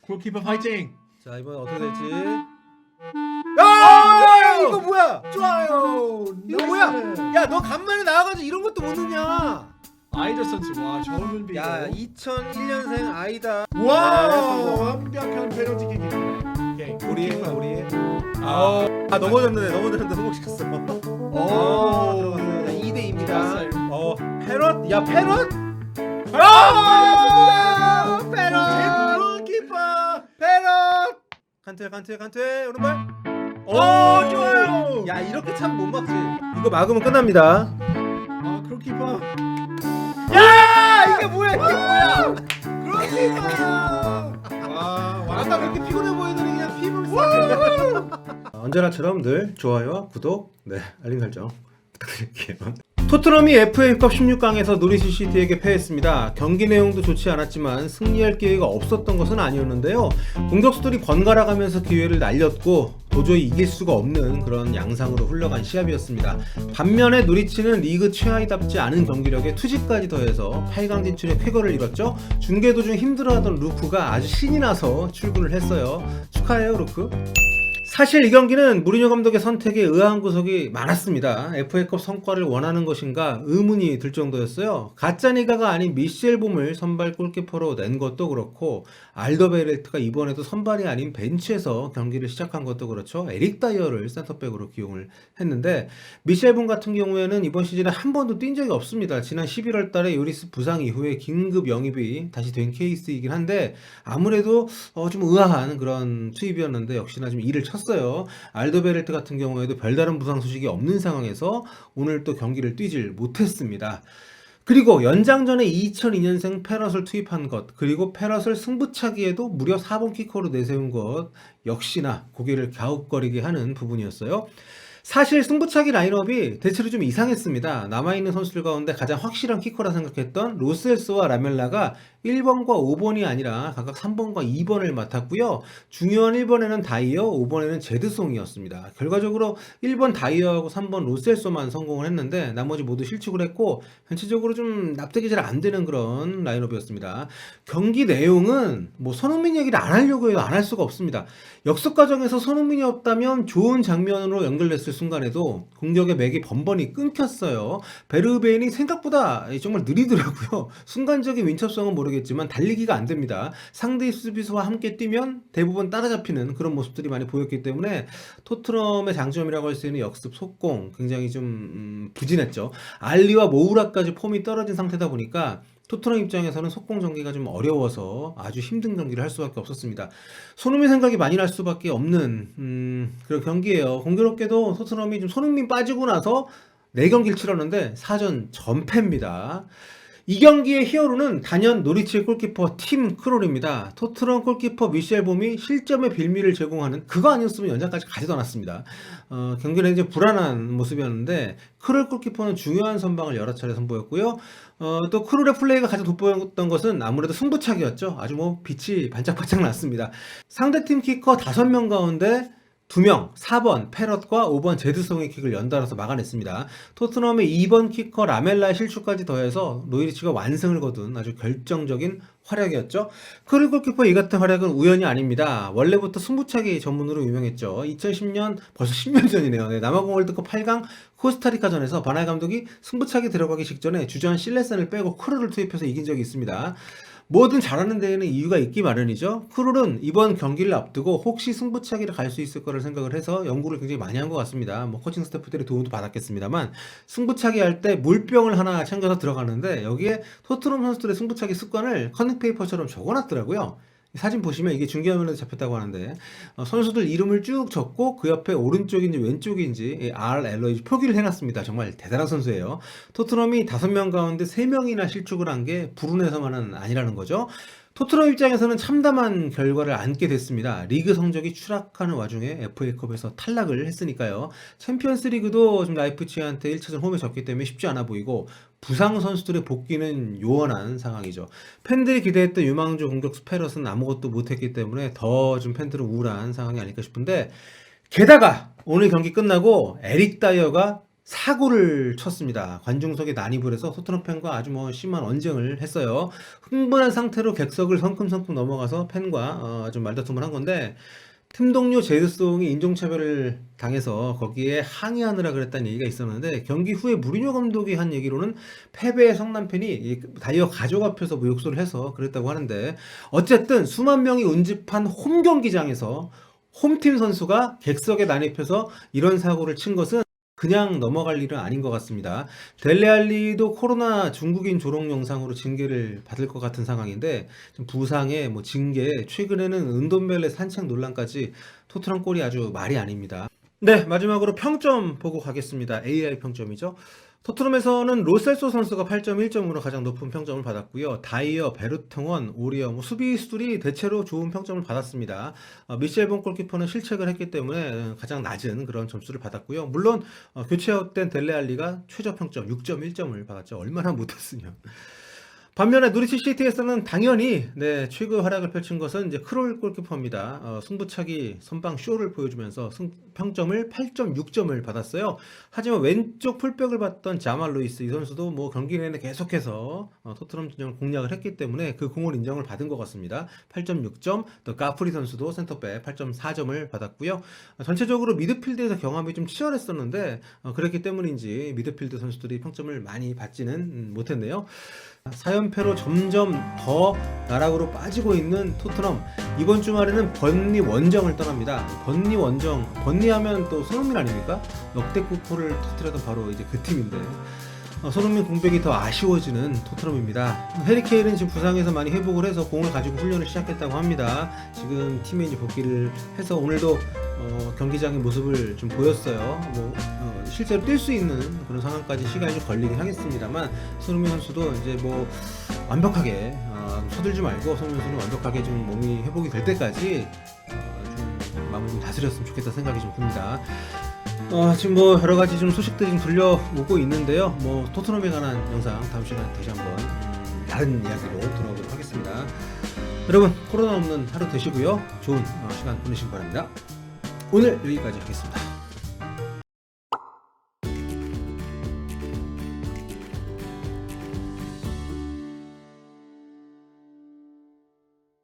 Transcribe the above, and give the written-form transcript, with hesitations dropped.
골키퍼 파이팅! 자, 이번 어떻게 될지. 좋아요! 이거 뭐야? 좋아요! 이거 뭐야? 야, 너 간만에 나와가지고 이런 것도 못 넣냐? 아이들 선수 와 좋은 준비. 야, 2001년생 아이다. 와 완벽한 페널티 킥입니다. 오케이. 우리 아, 넘어졌는데 성공시켰어. 오. 2대2입니다. 좋았어요. 패럿? 야, 패럿? 아! 패럿! 골키퍼. 패럿! 칸트에 오른발. 오 좋아요. 야, 이렇게 참 못 막지. 이거 막으면 끝납니다. 아 골키퍼. 야, 이게 뭐야? 골키퍼. 와 아까 그렇게 피곤해 보이더니 그냥 피부를 싹. 언제나처럼 늘 좋아요와 구독, 알림 설정 부탁드릴게요. 토트넘이 FA컵 16강에서 노리스 시티에게 패했습니다. 경기 내용도 좋지 않았지만 승리할 기회가 없었던 것은 아니었는데요. 공격수들이 번갈아가면서 기회를 날렸고 도저히 이길 수가 없는 그런 양상으로 흘러간 시합이었습니다. 반면에 노리치는 리그 최하위답지 않은 경기력에 투지까지 더해서 8강 진출의 쾌거를 이뤘죠. 중계 도중 힘들어하던 루크가 아주 신이 나서 출근을 했어요. 축하해요, 루크. 사실 이 경기는 무리뉴 감독의 선택에 의아한 구석이 많았습니다. FA컵 성과를 원하는 것인가 의문이 들 정도였어요. 가짜니가가 아닌 미셸 봄을 선발 골키퍼로 낸 것도 그렇고 알더베일트가 이번에도 선발이 아닌 벤치에서 경기를 시작한 것도 그렇죠. 에릭 다이어를 센터백으로 기용을 했는데 미셸 봄 같은 경우에는 이번 시즌에 한 번도 뛴 적이 없습니다. 지난 11월 달에 요리스 부상 이후에 긴급 영입이 다시 된 케이스이긴 한데 아무래도 좀 의아한 그런 투입이었는데 역시나 좀 일을 쳤어요. 알더베일트 같은 경우에도 별다른 부상 소식이 없는 상황에서 오늘 또 경기를 뛰질 못했습니다. 그리고 연장전에 2002년생 페럿을 투입한 것, 그리고 페럿을 승부차기에도 무려 4번 키커로 내세운 것 역시나 고개를 갸웃거리게 하는 부분이었어요. 사실 승부차기 라인업이 대체로 좀 이상했습니다. 남아있는 선수들 가운데 가장 확실한 키커라 생각했던 로셀스와 라멜라가 1번과 5번이 아니라 각각 3번과 2번을 맡았고요. 중요한 1번에는 다이어, 5번에는 제드송이었습니다. 결과적으로 1번 다이어하고 3번 로셀소만 성공을 했는데 나머지 모두 실축을 했고 전체적으로 좀 납득이 잘 안 되는 그런 라인업이었습니다. 경기 내용은 뭐 손흥민 얘기를 안 하려고 해도 안 할 수가 없습니다. 역습 과정에서 손흥민이 없다면 좋은 장면으로 연결됐을 순간에도 공격의 맥이 번번이 끊겼어요. 베르베인이 생각보다 정말 느리더라고요. 순간적인 민첩성은 모르겠지만 달리기가 안 됩니다. 상대 수비수와 함께 뛰면 대부분 따라잡히는 그런 모습들이 많이 보였기 때문에 토트넘의 장점이라고 할 수 있는 역습 속공 굉장히 좀 부진했죠. 알리와 모우라까지 폼이 떨어진 상태다 보니까 토트넘 입장에서는 속공 전개가 좀 어려워서 아주 힘든 경기를 할 수밖에 없었습니다. 손흥민 생각이 많이 날 수밖에 없는 그런 경기예요. 공교롭게도 토트넘이 좀 손흥민 빠지고 나서 4경기를 치렀는데 4전 전패입니다. 이 경기의 히어로는 단연 노리치의 골키퍼 팀 크롤입니다. 토트넘 골키퍼 미셸 봄이 실점의 빌미를 제공하는 그거 아니었으면 연장까지 가지도 않았습니다. 경기는 이제 불안한 모습이었는데 크롤 골키퍼는 중요한 선방을 여러 차례 선보였고요. 또 크롤의 플레이가 가장 돋보였던 것은 아무래도 승부차기였죠. 아주 뭐 빛이 반짝반짝 났습니다. 상대팀 키커 5명 가운데 2명, 4번 페럿과 5번 제드송의 킥을 연달아서 막아냈습니다. 토트넘의 2번 키커 라멜라의 실축까지 더해서 노이리치가 완승을 거둔 아주 결정적인 활약이었죠. 크롤 골키퍼 이 같은 활약은 우연이 아닙니다. 원래부터 승부차기 전문으로 유명했죠. 2010년 벌써 10년 전이네요. 남아공 월드컵 8강 코스타리카전에서 바날 감독이 승부차기 들어가기 직전에 주전 실레센을 빼고 크롤을 투입해서 이긴 적이 있습니다. 뭐든 잘하는 데에는 이유가 있기 마련이죠. 크롤은 이번 경기를 앞두고 혹시 승부차기를 갈 수 있을 거를 생각을 해서 연구를 굉장히 많이 한 것 같습니다. 뭐 코칭 스태프들의 도움도 받았겠습니다만 승부차기 할 때 물병을 하나 챙겨서 들어가는데 여기에 토트넘 선수들의 승부차기 습관을 커닝페이퍼처럼 적어놨더라고요. 사진 보시면 이게 중계화면에서 잡혔다고 하는데 선수들 이름을 쭉 적고 그 옆에 오른쪽인지 왼쪽인지 RLO인지 표기를 해놨습니다. 정말 대단한 선수예요. 토트넘이 5명 가운데 3명이나 실축을 한 게 불운해서만은 아니라는 거죠. 토트넘 입장에서는 참담한 결과를 안게 됐습니다. 리그 성적이 추락하는 와중에 FA컵에서 탈락을 했으니까요. 챔피언스 리그도 좀 라이프치히한테 1차전 홈에 졌기 때문에 쉽지 않아 보이고 부상 선수들의 복귀는 요원한 상황이죠. 팬들이 기대했던 유망주 공격수 페럿은 아무것도 못했기 때문에 더 좀 팬들은 우울한 상황이 아닐까 싶은데 게다가 오늘 경기 끝나고 에릭 다이어가 사고를 쳤습니다. 관중석에 난입을 해서 토트넘 팬과 아주 심한 언쟁을 했어요. 흥분한 상태로 객석을 성큼성큼 넘어가서 팬과 좀 말다툼을 한 건데, 팀 동료 제드송이 인종차별을 당해서 거기에 항의하느라 그랬다는 얘기가 있었는데, 경기 후에 무리뉴 감독이 한 얘기로는 패배의 성남 팬이 이 다이어 가족 앞에서 욕설을 해서 그랬다고 하는데, 어쨌든 수만 명이 운집한 홈 경기장에서 홈팀 선수가 객석에 난입해서 이런 사고를 친 것은 그냥 넘어갈 일은 아닌 것 같습니다. 델레알리도 코로나 중국인 조롱 영상으로 징계를 받을 것 같은 상황인데, 좀 부상에 징계, 최근에는 은돈벨레 산책 논란까지 토트넘 꼴이 아주 말이 아닙니다. 네, 마지막으로 평점 보고 가겠습니다. AI 평점이죠. 토트넘에서는 로셀소 선수가 8.1점으로 가장 높은 평점을 받았고요. 다이어, 베르통원, 오리어, 수비수들이 대체로 좋은 평점을 받았습니다. 미셸 본 골키퍼는 실책을 했기 때문에 가장 낮은 그런 점수를 받았고요. 물론 교체된 델레알리가 최저 평점 6.1점을 받았죠. 얼마나 못했으면. 반면에 노리치 시티에서는 당연히 최고의 활약을 펼친 것은 이제 크롤 골키퍼입니다. 승부차기 선방 쇼를 보여주면서 평점을 8.6점을 받았어요. 하지만 왼쪽 풀백을 봤던 자말 루이스 이 선수도 경기 내내 계속해서 토트넘 진영을 공략을 했기 때문에 그 공을 인정을 받은 것 같습니다. 8.6점, 또 가프리 선수도 센터백 8.4점을 받았고요. 전체적으로 미드필드에서 경험이 좀 치열했었는데 그랬기 때문인지 미드필드 선수들이 평점을 많이 받지는 못했네요. 4연패로 점점 더 나락으로 빠지고 있는 토트넘, 이번 주말에는 번리 원정을 떠납니다. 번리 원정, 번리하면 또 손흥민 아닙니까? 역대급포를 터뜨렸던 바로 이제 그 팀인데 손흥민 공백이 더 아쉬워지는 토트넘입니다. 해리 케인은 지금 부상에서 많이 회복을 해서 공을 가지고 훈련을 시작했다고 합니다. 지금 팀에 이제 복귀를 해서 오늘도 경기장의 모습을 좀 보였어요. 실제로 뛸 수 있는 그런 상황까지 시간이 좀 걸리긴 하겠습니다만, 손흥민 선수도 이제 완벽하게 서둘지 말고 손흥민 선수는 완벽하게 좀 몸이 회복이 될 때까지 좀 마음을 좀 다스렸으면 좋겠다 생각이 좀 듭니다. 지금 여러 가지 좀 소식들이 좀 들려오고 있는데요. 토트넘에 관한 영상 다음 시간에 다시 한번 다른 이야기로 돌아오도록 하겠습니다. 여러분, 코로나 없는 하루 되시고요. 좋은 시간 보내시기 바랍니다. 오늘 여기까지 하겠습니다.